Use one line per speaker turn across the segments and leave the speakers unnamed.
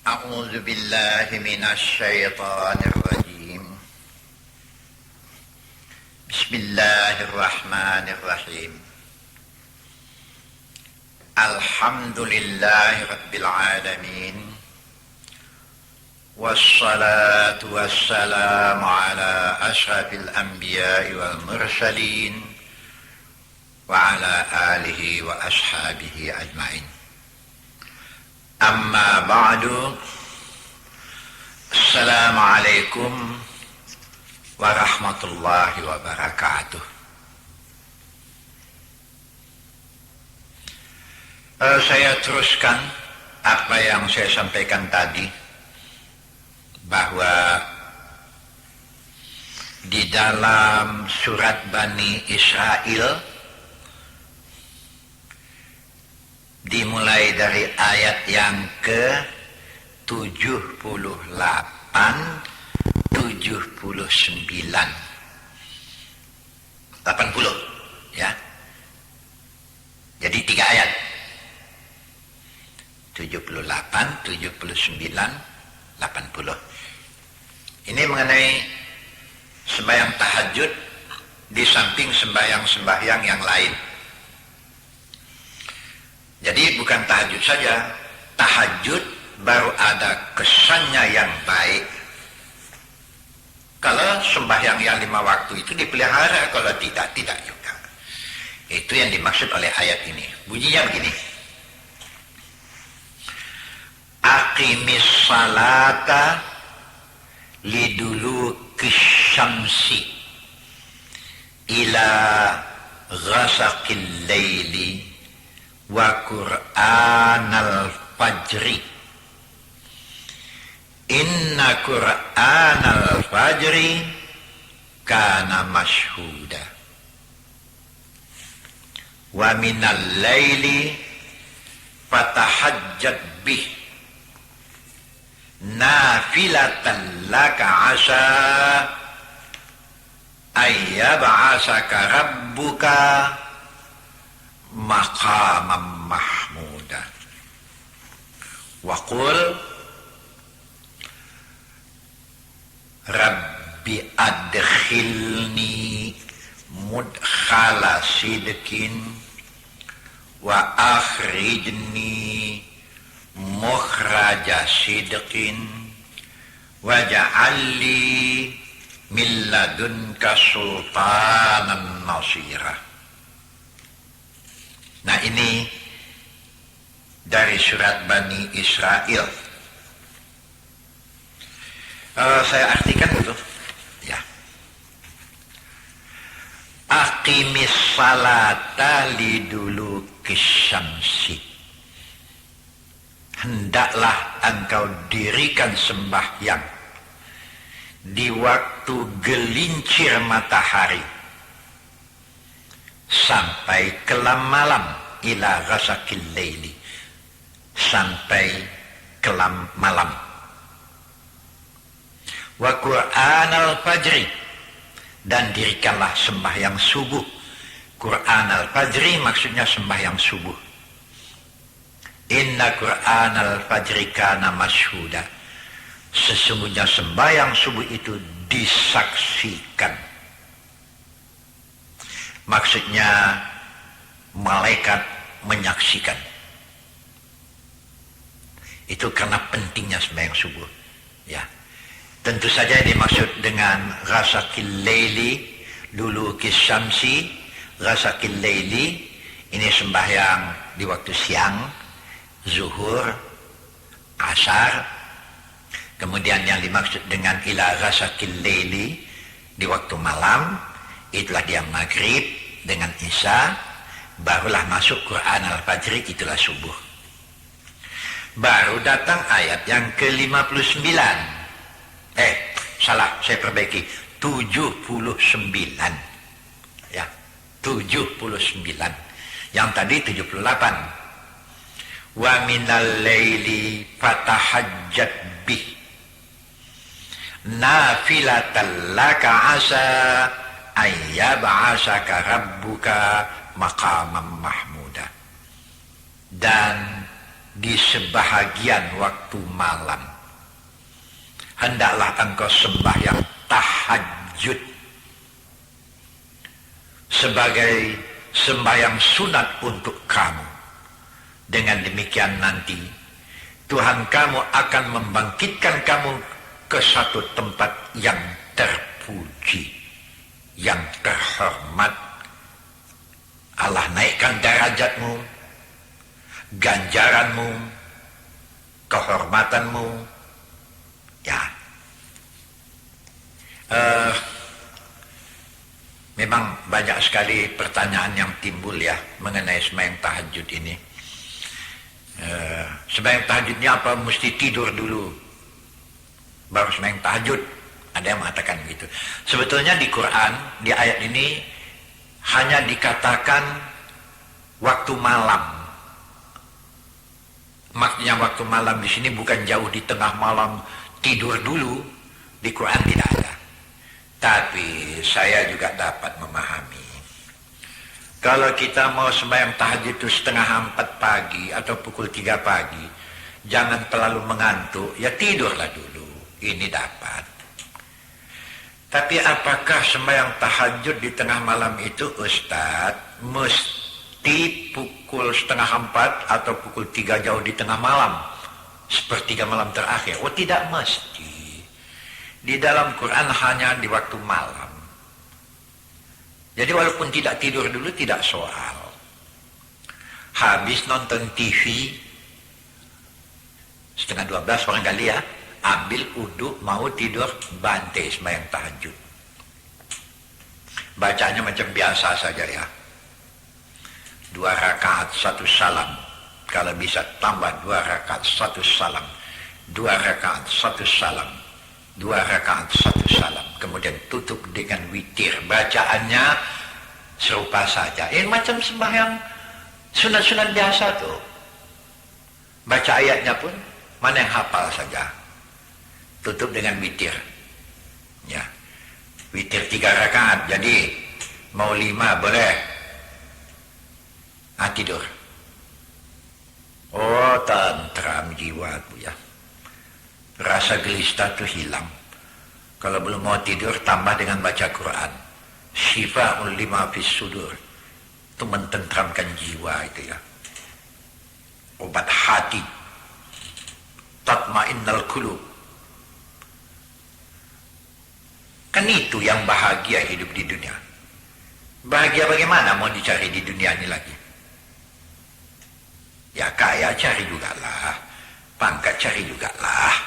أعوذ بالله من الشيطان الرجيم. بسم الله الرحمن الرحيم. الحمد لله رب العالمين، والصلاة والسلام على أشرف الأنبياء والمرسلين وعلى آله وأصحابه أجمعين. Amma ba'du. Assalamualaikum warahmatullahi wabarakatuh. Saya teruskan apa yang saya sampaikan tadi, bahwa di dalam surat Bani Israel dimulai dari ayat yang ke-78, 79, 80 ya. Jadi 3 ayat. 78, 79, 80. Ini mengenai sembahyang tahajud di samping sembahyang-sembahyang yang lain. Jadi bukan tahajud saja, tahajud baru ada kesannya yang baik kalau sembahyang yang 5 waktu itu dipelihara, kalau tidak juga. Itu yang dimaksud oleh ayat ini. Bunyinya begini: Aqimis salata liduluki syamsi ila ghasaqil laili wa Qur'anal fajri inna Qur'anal fajri kana mashhuda wa minal laili fatahajjad bih nafilatan laka asa ayyab'asaka rabbuka maqamam mahmuda wa qul rabbi adkhilni mudkhala sidqin wa akhrijni mukhraja sidqin waj'alli min ladunka sultanan nasira. Nah, ini dari surat Bani Israel. Saya artikan dulu ya. Aqimis salata liduluki syamsi. Hendaklah engkau dirikan sembahyang di waktu gelincir matahari sampai kelam malam, ila ghasaqil laili, sampai kelam malam. Wa Qur'anal fajri, dan dirikanlah sembahyang subuh. Qur'anal fajri maksudnya sembahyang subuh. Inna Qur'anal fajri kana mashhuda, sesungguhnya sembahyang subuh itu disaksikan. Maksudnya malaikat menyaksikan. Itu karena pentingnya sembahyang subuh ya. Tentu saja dimaksud dengan ghasaqil laili duluki syamsi. Ghasaqil laili ini sembahyang di waktu siang, zuhur, asar. Kemudian yang dimaksud dengan ila ghasaqil laili di waktu malam, itulah dia maghrib dengan isya, barulah masuk Quran al-Fajri, itulah subuh. Baru datang ayat yang ke-59. Saya perbaiki, 79 ya, 79. Yang tadi 78. Wa minal laili fatahajjat bih nafilatan laka asa ayyab'asaka rabbuka maqamam mahmuda. Dan di sebahagian waktu malam. Hendaklah engkau sembahyang tahajud sebagai sembahyang sunat untuk kamu. Dengan demikian nanti Tuhan kamu akan membangkitkan kamu ke satu tempat yang terpuji, yang terhormat. Allah naikkan derajatmu, ganjaranmu, kehormatanmu. Ya, memang banyak sekali pertanyaan yang timbul ya mengenai sembahyang tahajud ini. Sembahyang tahajudnya apa? Mesti tidur dulu baru sembahyang tahajud. Ada yang mengatakan begitu. Sebetulnya di Quran, di ayat ini hanya dikatakan waktu malam. Maksudnya waktu malam di sini bukan jauh di tengah malam tidur dulu. Di Quran tidak ada. Tapi saya juga dapat memahami. Kalau kita mau sembahyang tahajud itu 3:30 pagi atau pukul 3 pagi, jangan terlalu mengantuk, ya tidurlah dulu. Ini dapat. Tapi apakah sembahyang tahajud di tengah malam itu, Ustadz, mesti pukul 3:30 atau pukul 3 jauh di tengah malam, sepertiga malam terakhir? Oh, tidak mesti. Di dalam Quran hanya di waktu malam. Jadi walaupun tidak tidur dulu tidak soal. Habis nonton TV 11:30 barangkali ya, ambil uduk mau tidur, bantai sembahyang tahajud. Bacanya macam biasa saja ya. 2 rakaat 1 salam. Kalau bisa tambah 2 rakaat 1 salam. 2 rakaat 1 salam. 2 rakaat 1 salam. Kemudian tutup dengan witir. Bacaannya serupa saja. Ini macam sembahyang sunat-sunat biasa tuh. Baca ayatnya pun mana yang hafal saja. Tutup dengan witir. Ya. Witir 3 rakaat. Jadi mau 5 boleh. Tidur. Oh, tentram jiwa tuh ya. Rasa gelisah itu hilang. Kalau belum mau tidur, tambah dengan baca Quran. Syifa'ul lima fis sudur. Itu mententramkan jiwa itu ya. Obat hati. Tatma'innal qulub. Kan itu yang bahagia hidup di dunia. Bahagia bagaimana mau dicari di dunia ini lagi? Ya kaya cari juga lah. Pangkat cari juga lah.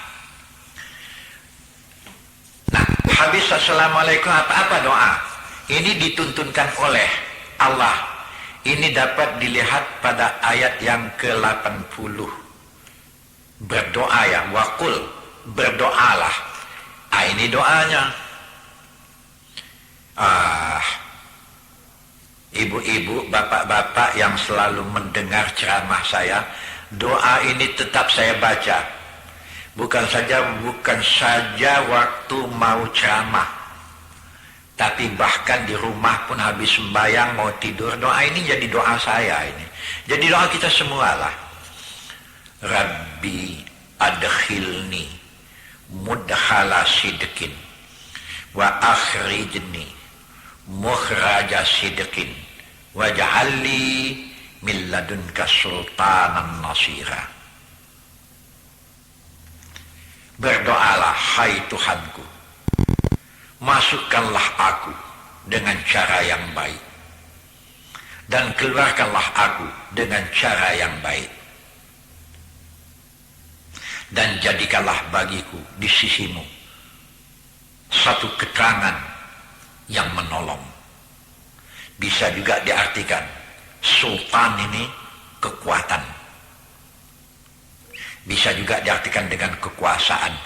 Nah, habis assalamualaikum apa doa. Ini dituntunkan oleh Allah. Ini dapat dilihat pada ayat yang ke-80. Berdoa ya, waqul, berdoalah. Ini doanya. Ibu-ibu, bapak-bapak yang selalu mendengar ceramah saya, doa ini tetap saya baca. Bukan saja waktu mau ceramah, tapi bahkan di rumah pun habis sembahyang mau tidur, doa ini jadi doa saya ini. Jadi doa kita semua lah. Rabbi adkhilni mudkhala sidqin wa akhrijni mukhraja sidqin waj'alni min ladunka sultanan nasira. Berdoalah, hai Tuhanku, masukkanlah aku dengan cara yang baik, dan keluarkanlah aku dengan cara yang baik, dan jadikanlah bagiku di sisimu satu keterangan yang menolong. Bisa juga diartikan sultan ini kekuatan. Bisa juga diartikan dengan kekuasaan.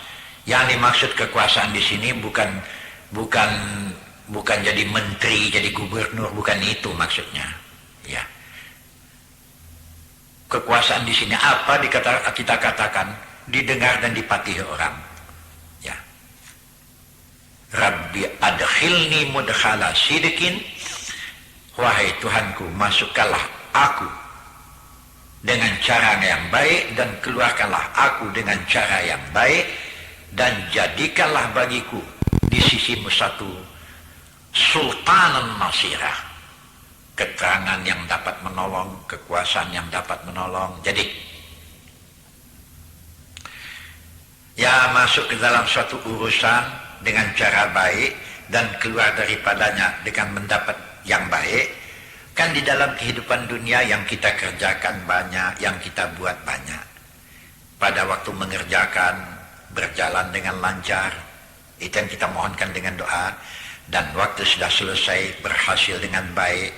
Yang dimaksud kekuasaan di sini bukan jadi menteri, jadi gubernur, bukan itu maksudnya. Ya. Kekuasaan di sini apa kita katakan didengar dan dipatuhi orang. Ya. Rabbi adkhilni mudkhala sidqin, wahai Tuhanku, masukkanlah aku dengan cara yang baik, dan keluarkanlah aku dengan cara yang baik, dan jadikanlah bagiku di sisimu satu sultanan nasirah, keterangan yang dapat menolong, kekuasaan yang dapat menolong. Jadi ya, masuk ke dalam suatu urusan dengan cara baik dan keluar daripadanya dengan mendapat yang baik. Kan di dalam kehidupan dunia yang kita kerjakan banyak, yang kita buat banyak. Pada waktu mengerjakan berjalan dengan lancar, itu yang kita mohonkan dengan doa. Dan waktu sudah selesai berhasil dengan baik.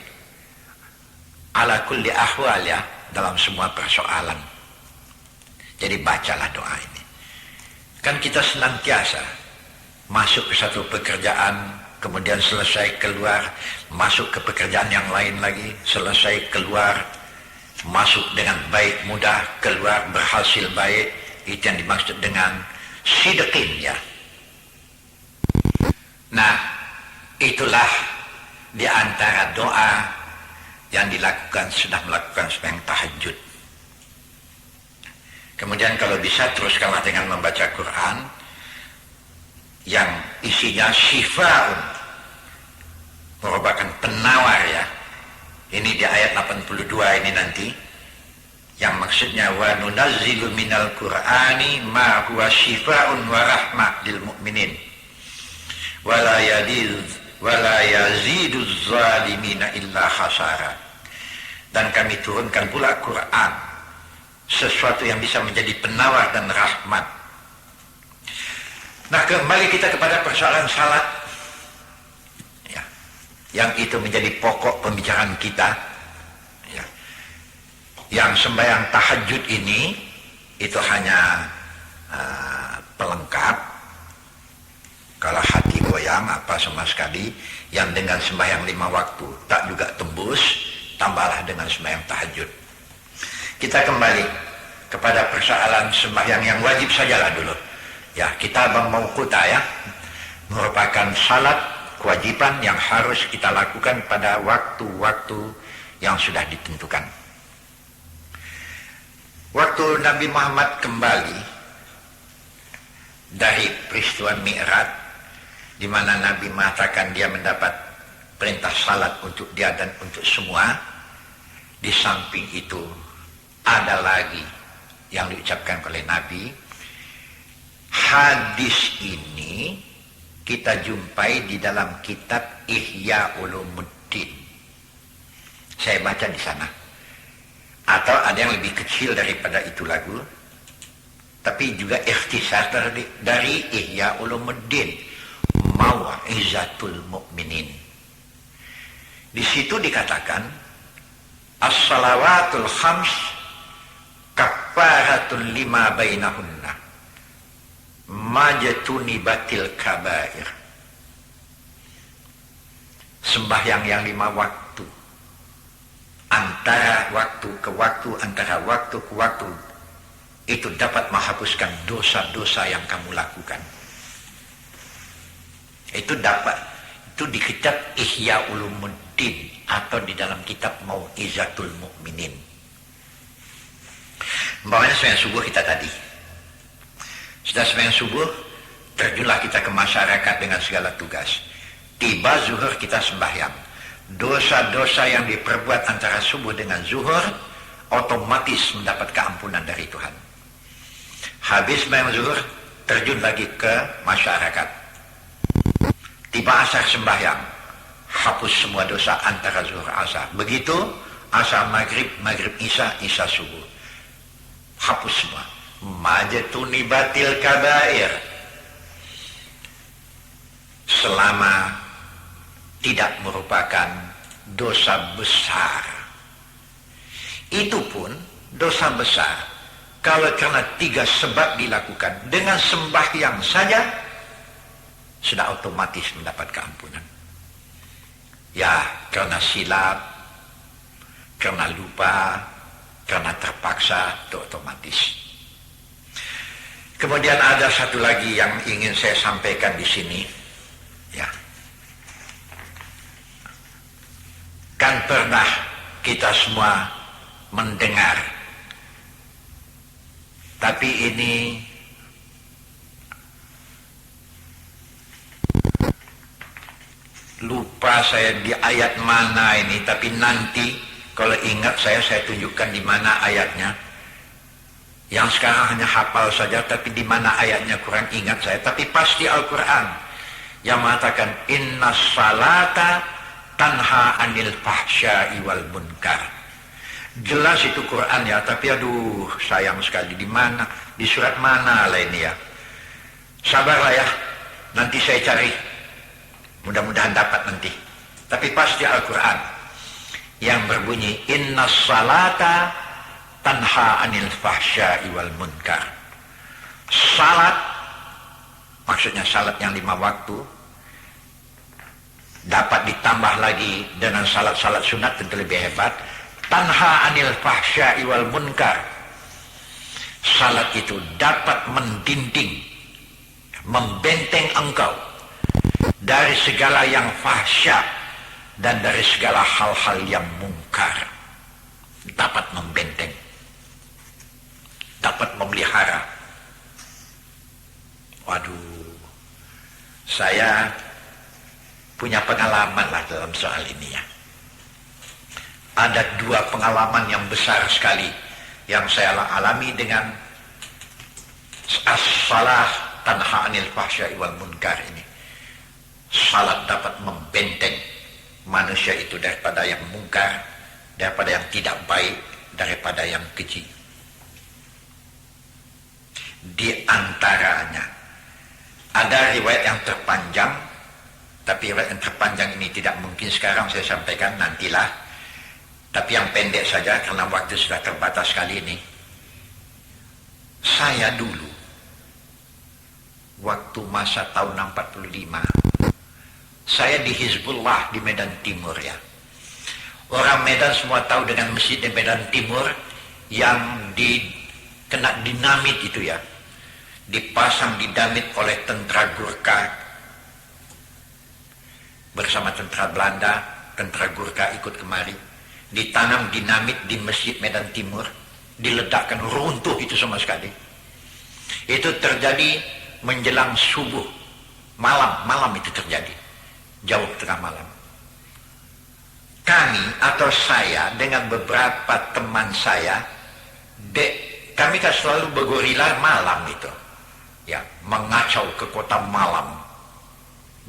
Ala kulli ahwal, ya, dalam semua persoalan. Jadi bacalah doa ini. Kan kita senantiasa masuk ke satu pekerjaan, kemudian selesai keluar, masuk ke pekerjaan yang lain lagi, selesai keluar, masuk dengan baik, mudah, keluar, berhasil baik. Itu yang dimaksud dengan sidqin, ya. Nah, itulah di antara doa yang dilakukan, sudah melakukan sembahyang tahajud. Kemudian kalau bisa teruskanlah dengan membaca Quran yang isinya syifaun, merupakan penawar, ya. Ini di ayat 82 ini nanti, yang maksudnya wa nunazzilu minal Qur'ani ma huwa syifaun wa rahmah lil mu'minin wa la yaziduz zalimina illa khasara. Dan kami turunkan pula Quran, sesuatu yang bisa menjadi penawar dan rahmat. Nah, kembali kita kepada persoalan salat, ya, yang itu menjadi pokok pembicaraan kita, ya. Yang sembahyang tahajud ini itu hanya pelengkap. Kalau hati goyang apa sama sekali, yang dengan sembahyang 5 waktu tak juga tembus, tambahlah dengan sembahyang tahajud. Kita kembali kepada persoalan sembahyang yang wajib sajalah dulu. Ya, kita mauquta, ya, merupakan salat kewajiban yang harus kita lakukan pada waktu-waktu yang sudah ditentukan. Waktu Nabi Muhammad kembali dari peristiwa Mi'raj, di mana Nabi mengatakan dia mendapat perintah salat untuk dia dan untuk semua, di samping itu ada lagi yang diucapkan oleh Nabi. Hadis ini kita jumpai di dalam kitab Ihya Ulumuddin. Saya baca di sana. Atau ada yang lebih kecil daripada itu lagu, tapi juga ikhtisar dari Ihya Ulumuddin, Mau'izatul Mu'minin. Di situ dikatakan as-salawatul khams kafaratun lima bainahunna majtuni batil kabair. Sembahyang yang 5 waktu, antara waktu ke waktu, antara waktu ke waktu, itu dapat menghapuskan dosa-dosa yang kamu lakukan. Itu dapat, itu di kitab Ihya Ulumuddin atau di dalam kitab Mau'izatul Mu'minin. Umpamanya sembahyang subuh kita tadi, sudah sembahyang subuh, terjunlah kita ke masyarakat dengan segala tugas. Tiba zuhur kita sembahyang. Dosa-dosa yang diperbuat antara subuh dengan zuhur otomatis mendapat keampunan dari Tuhan. Habis sembahyang zuhur, terjun lagi ke masyarakat. Tiba asar sembahyang, hapus semua dosa antara zuhur asar. Begitu asar maghrib, maghrib isya, isya subuh, hapus semua. Majtuni batil kabair, selama tidak merupakan dosa besar. Itu pun dosa besar kalau karena 3 sebab dilakukan dengan sembahyang saja, sudah otomatis mendapat keampunan. Ya, karena silap, karena lupa, karena terpaksa, itu otomatis. Kemudian ada satu lagi yang ingin saya sampaikan di sini, ya. Kan pernah kita semua mendengar Tapi ini lupa saya di ayat mana ini, tapi nanti kalau ingat saya tunjukkan di mana ayatnya. Yang sekarang hanya hafal saja, tapi di mana ayatnya kurang ingat saya. Tapi pasti Al-Quran yang mengatakan inna salata tanha anil fahsya'i wal munkar. Jelas itu Quran ya, tapi aduh sayang sekali di mana, di surat mana lah ini ya. Sabarlah ya, nanti saya cari. Mudah-mudahan dapat nanti. Tapi pasti Al-Quran yang berbunyi inna salata tanha anil fahsya'i wal munkar. Salat, maksudnya salat yang 5 waktu, dapat ditambah lagi dengan salat-salat sunat tentu lebih hebat. Tanha anil fahsya'i wal munkar. Salat itu dapat mendinding, membenteng engkau dari segala yang fahsya dan dari segala hal-hal yang mungkar. Dapat membenteng, dapat memelihara. Waduh, saya punya pengalaman lah dalam soal ini ya. Ada 2 pengalaman yang besar sekali yang saya alami dengan as-salah tanha anil fahsya'i wal munkar ini. Salat dapat membenteng manusia itu daripada yang mungkar, daripada yang tidak baik, daripada yang keji. Di antaranya ada riwayat yang terpanjang, tapi riwayat yang terpanjang ini tidak mungkin sekarang saya sampaikan, nantilah. Tapi yang pendek saja karena waktu sudah terbatas kali ini. Saya dulu waktu masa tahun 45, saya di Hizbullah di Medan Timur ya. Orang Medan semua tahu dengan masjid di Medan Timur yang kena dinamit itu ya. Dipasang dinamit oleh tentara Gurkha bersama tentara Belanda. Tentara Gurkha ikut kemari. Ditanam dinamit di masjid Medan Timur, diledakkan, runtuh itu sama sekali. Itu terjadi menjelang subuh, malam itu terjadi, jauh tengah malam. Kami atau saya dengan beberapa teman saya, kami kan selalu bergorila malam itu, ya, mengacau ke kota malam,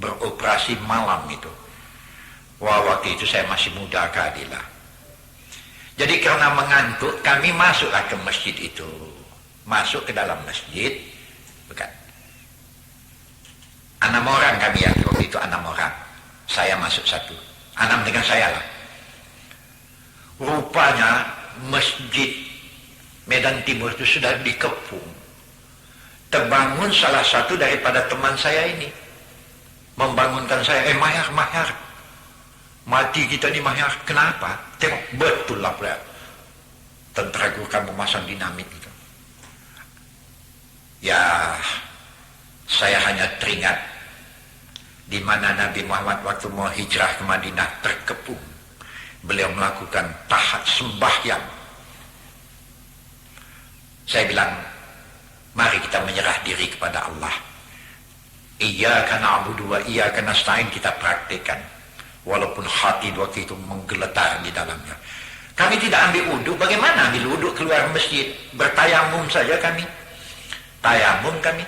beroperasi malam itu. Wah, waktu itu saya masih muda keadilah. Jadi karena mengantuk, kami masuklah ke masjid itu. Masuk ke dalam masjid. Bukan. 6 orang kami ya, waktu itu 6 orang. Saya masuk 1. 6 dengan saya lah. Rupanya masjid Medan Timur itu sudah dikepung. Terbangun salah satu daripada teman saya ini. Membangunkan saya, Mahyar. Mati kita nih Mahyar. Kenapa? Tengok, betul lah pula. Tentara Gurkha memasang dinamit itu. Ya, saya hanya teringat di mana Nabi Muhammad waktu mau hijrah ke Madinah terkepung. Beliau melakukan tahap sembahyang. Saya bilang, mari kita menyerah diri kepada Allah. Iyyaka na'budu wa iyyaka nasta'in kita praktikkan. Walaupun hati waktu itu menggeletar di dalamnya. Kami tidak ambil wudhu. Bagaimana ambil wudhu keluar masjid? Bertayamum saja kami. Tayamum kami.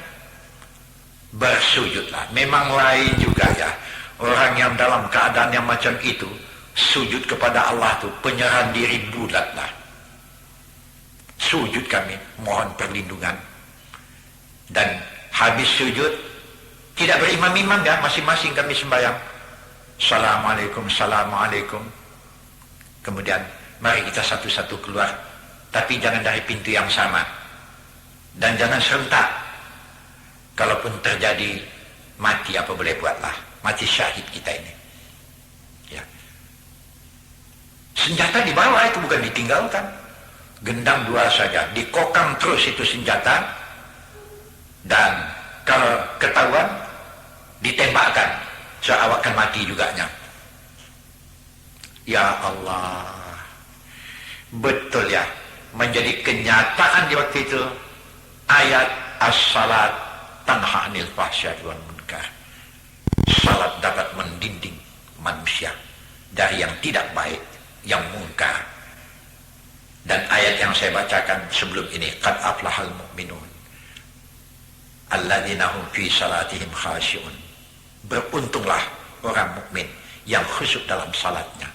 Bersujudlah. Memang lain juga ya. Orang yang dalam keadaan yang macam itu, sujud kepada Allah itu penyerahan diri bulat lah. Sujud kami. Mohon perlindungan. Dan habis sujud, tidak berimam-imam ya. Masing-masing kami sembahyang. Assalamualaikum. Kemudian mari kita satu-satu keluar, tapi jangan dari pintu yang sama dan jangan serentak. Kalaupun terjadi mati apa boleh buatlah, mati syahid kita ini ya. Senjata dibawa itu bukan ditinggalkan, gendang 2 saja, dikokang terus itu senjata, dan kalau ketahuan ditembakkan. Saya akan mati juga nya. Ya Allah, betul ya, menjadi kenyataan di waktu itu ayat as-salat tanha 'anil fahsya'i wal munkar. Salat dapat mendinding manusia dari yang tidak baik, yang mungkar. Dan ayat yang saya bacakan sebelum ini, qad aflahal mu'minun alladzina hum fi salatihim khashi'un. Beruntunglah orang mukmin yang khusyuk dalam salatnya.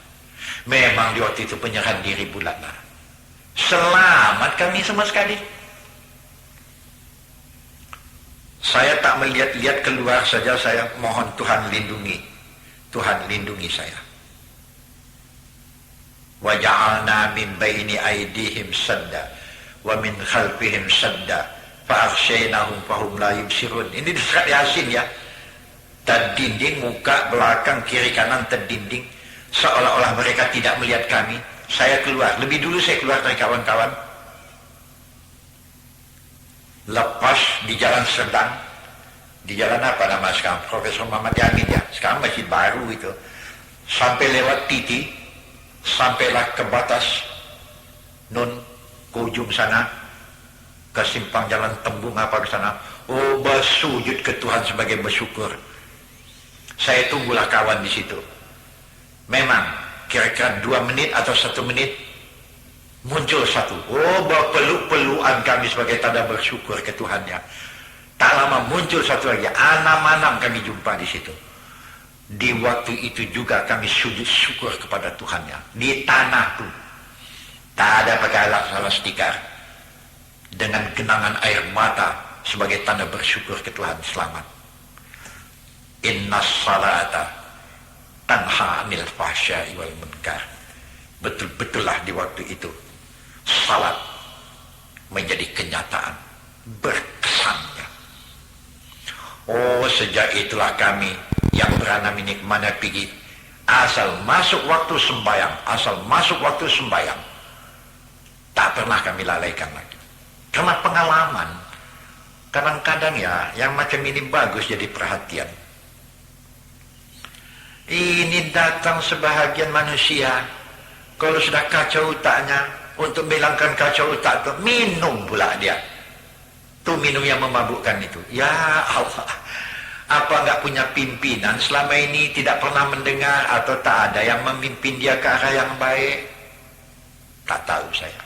Memang di waktu itu penyerahan diri bulatlah. Selamat kami sama sekali. Saya tak melihat-lihat keluar saja, saya mohon Tuhan lindungi. Tuhan lindungi saya. Wa ja'alna min baini aydihim sadda wa min khalfihim sadda fa aghshaynahum fahum la yubsirun. Ini di surat Yasin ya. Terdinding muka, belakang, kiri, kanan terdinding, seolah-olah mereka tidak melihat kami. Saya keluar, lebih dulu saya keluar dari kawan-kawan. Lepas di jalan Serdang, di jalan apa nama sekarang, Profesor Muhammad Yamin ya, sekarang masih baru itu, sampai lewat Titi, sampailah ke batas Nun, ke ujung sana, ke simpang jalan Tembung apa ke sana. Oh, bersujud ke Tuhan sebagai bersyukur. Saya tunggulah kawan di situ. Memang kira-kira 2 menit atau 1 menit muncul satu. Oh, berpeluk-pelukan kami sebagai tanda bersyukur ke Tuhannya. Tak lama muncul satu lagi. Anam-anam kami jumpa di situ. Di waktu itu juga kami sujud syukur kepada Tuhannya. Di tanah tuh. Tak ada pakai alas tikar. Dengan genangan air mata sebagai tanda bersyukur ke Tuhan selamat. Innas salata tanha 'anil fahsya'i wal munkar. Betul-betullah di waktu itu salat menjadi kenyataan berkesannya. Oh, sejak itulah kami yang beranak minik mana pergi, asal masuk waktu sembahyang tak pernah kami lalaikan lagi. Karena pengalaman kadang-kadang ya yang macam ini bagus jadi perhatian. Ini datang sebahagian manusia, kalau sudah kacau otaknya, untuk menghilangkan kacau otak itu minum pula dia. Itu minum yang memabukkan itu. Ya Allah, apa enggak punya pimpinan selama ini tidak pernah mendengar atau tak ada yang memimpin dia ke arah yang baik? Tak tahu saya.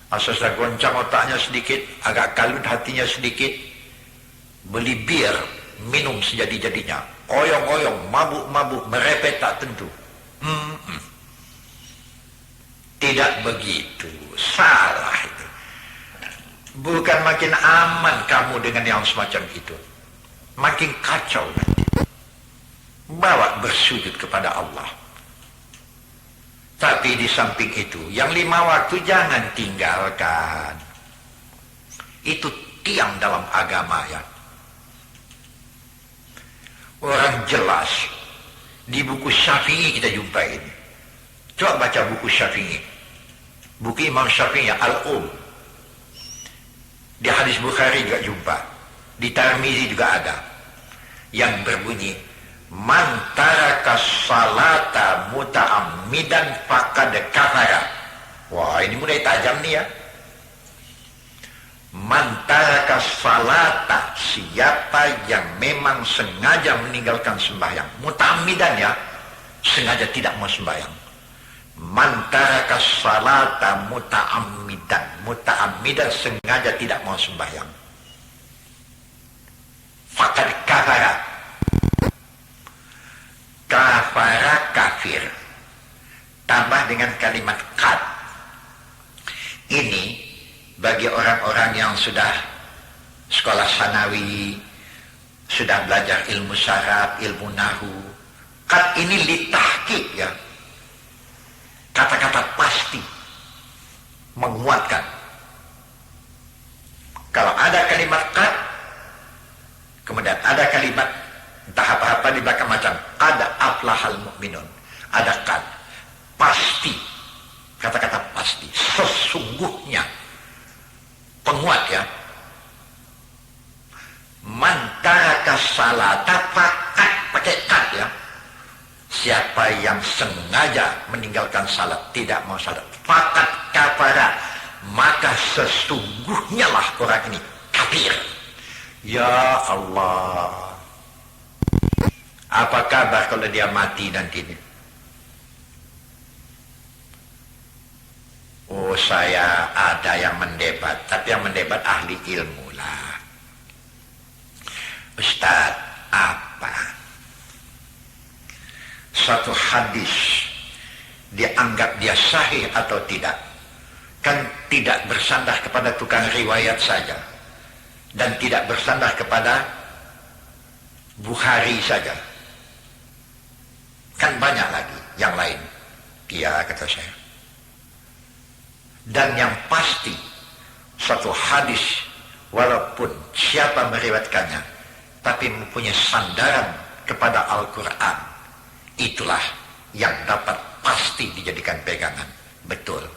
Asal sudah goncang otaknya sedikit, agak kalut hatinya sedikit, beli bir, minum sejadi-jadinya. Oyong-oyong, mabuk-mabuk, merepet tak tentu. Tidak begitu, salah itu. Bukan makin aman kamu dengan yang semacam itu, makin kacau nanti. Bawa bersujud kepada Allah. Tapi di samping itu, yang 5 waktu jangan tinggalkan. Itu tiang dalam agama ya. Orang jelas di buku Syafi'i kita jumpa ini. Coba baca buku Syafi'i, buku Imam Syafi'i Al-Um. Di hadis Bukhari juga jumpa, di Tirmizi juga ada yang berbunyi man taraka salata muta'ammidan faqad kafara. Wah, ini mulai tajam nih ya. Man taraka salata, siapa yang memang sengaja meninggalkan sembahyang, muta'ammidan ya, sengaja tidak mau sembahyang. Man taraka salata muta'ammidan sengaja tidak mau sembahyang, faqad kafara. Kafara kafir, tambah dengan kalimat qad. Ini bagi orang-orang yang sudah sekolah sanawi, sudah belajar ilmu syarab, ilmu nahu. Qad ini litahqiq ya. Kata-kata pasti, menguatkan. Kalau ada kalimat qad, kemudian ada kalimat entah apa-apa di belakang macam qad aflahal mu'minun, ada qad, pasti, kata-kata pasti, sesungguhnya, penguat ya. Man taraka salata faqad, pakai qad ya. Siapa yang sengaja meninggalkan salat, tidak mau salat, faqad kafara, maka maka sesungguhnya lah orang ini kafir. Ya Allah, apa kabar kalau dia mati nanti ini? Oh, saya ada yang mendebat, tapi yang mendebat ahli ilmu lah. Ustaz, apa satu hadis dianggap dia sahih atau tidak? Kan tidak bersandar kepada tukang riwayat saja, dan tidak bersandar kepada Bukhari saja. Kan banyak lagi yang lain. Iya, kata saya. Dan yang pasti, satu hadis, walaupun siapa meriwayatkannya, tapi mempunyai sandaran kepada Al-Quran, itulah yang dapat pasti dijadikan pegangan. Betul.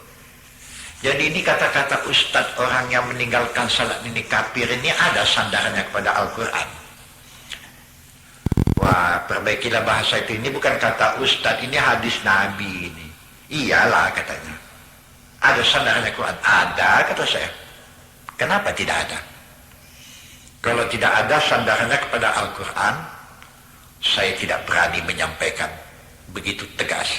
Jadi ini kata-kata Ustadz orang yang meninggalkan salat ini kafir ini ada sandarannya kepada Al-Quran. Wah, perbaikilah bahasa itu. Ini bukan kata Ustadz, ini hadis Nabi ini. Iyalah katanya. Ada sandarannya Quran? Ada, kata saya. Kenapa tidak ada? Kalau tidak ada sandarannya kepada Al-Quran, saya tidak berani menyampaikan begitu tegas.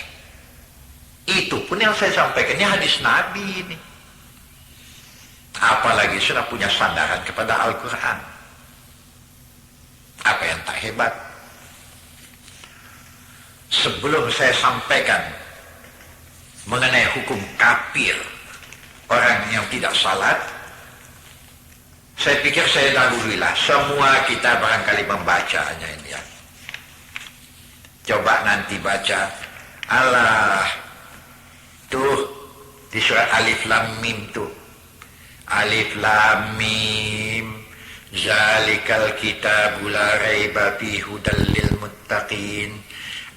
Itu pun yang saya sampaikan, ini hadis Nabi ini. Apalagi sudah punya sandaran kepada Al-Quran. Apa yang tak hebat? Sebelum saya sampaikan mengenai hukum kafir orang yang tidak salat, saya pikir saya dahululah. Semua kita barangkali membacanya ini ya. Coba nanti baca. Allah, tuh di surat Alif Lam Mim tuh. Alif Lam Mim, zalikal kitabul la raiba fihi hudal lil muttaqin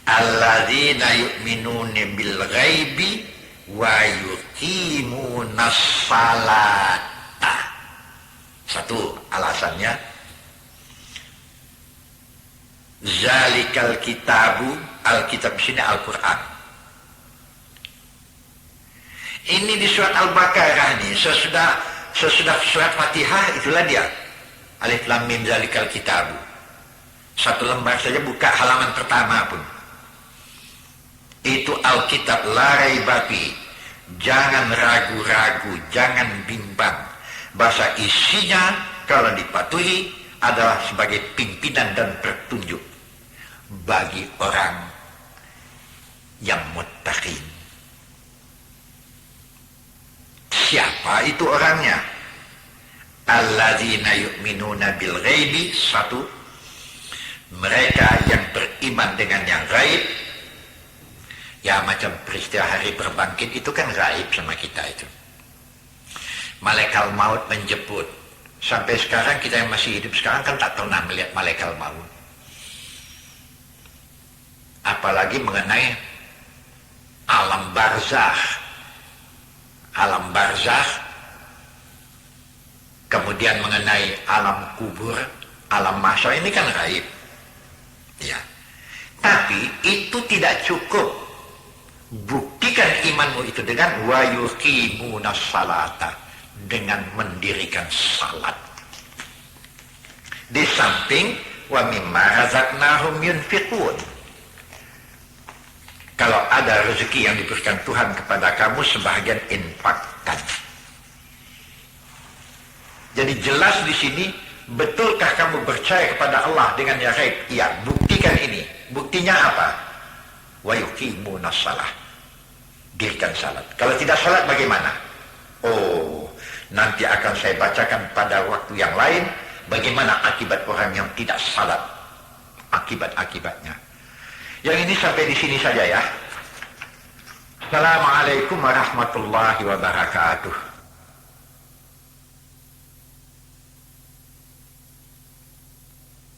alladzina yu'minuna bil ghaibi wa yuqimunas salata. Satu alasannya, zalikal kitabu, Alkitab di sini Al-Quran. Ini di surat Al-Baqarah nih, sesudah surat Fatihah, itulah dia. Alif Lam Mim zalikal kitabu. Satu lembar saja, buka halaman pertama pun. Itu Alkitab la raiba fi. Jangan ragu-ragu, jangan bimbang. Bahasa isinya kalau dipatuhi adalah sebagai pimpinan dan petunjuk bagi orang yang muttaqin. Siapa itu orangnya? Alladzina yu'minuna bil ghaibi. Satu, mereka yang beriman dengan yang gaib. Ya, macam peristiwa hari berbangkit itu kan gaib sama kita itu. Malaikat maut menjemput. Sampai sekarang kita yang masih hidup sekarang kan tak pernah melihat malaikat maut. Apalagi mengenai alam barzakh. Alam barzakh, kemudian mengenai alam kubur, alam mahsyar, ini kan gaib. Ya. Tapi itu tidak cukup. Buktikan imanmu itu dengan wa yuqimunas salata, dengan mendirikan salat. Di samping wa mimma razaqnahum yunfiqun. Kalau ada rezeki yang diberikan Tuhan kepada kamu, sebahagian infakkan. Jadi jelas di sini, betulkah kamu percaya kepada Allah dengan yang gaib? Iya, buktikan ini. Buktinya apa? Wa yuqimunas shalah. Dirikan salat. Kalau tidak salat bagaimana? Oh, nanti akan saya bacakan pada waktu yang lain bagaimana akibat orang yang tidak salat. Akibat-akibatnya. Yang ini sampai di sini saja ya. Assalamualaikum warahmatullahi wabarakatuh.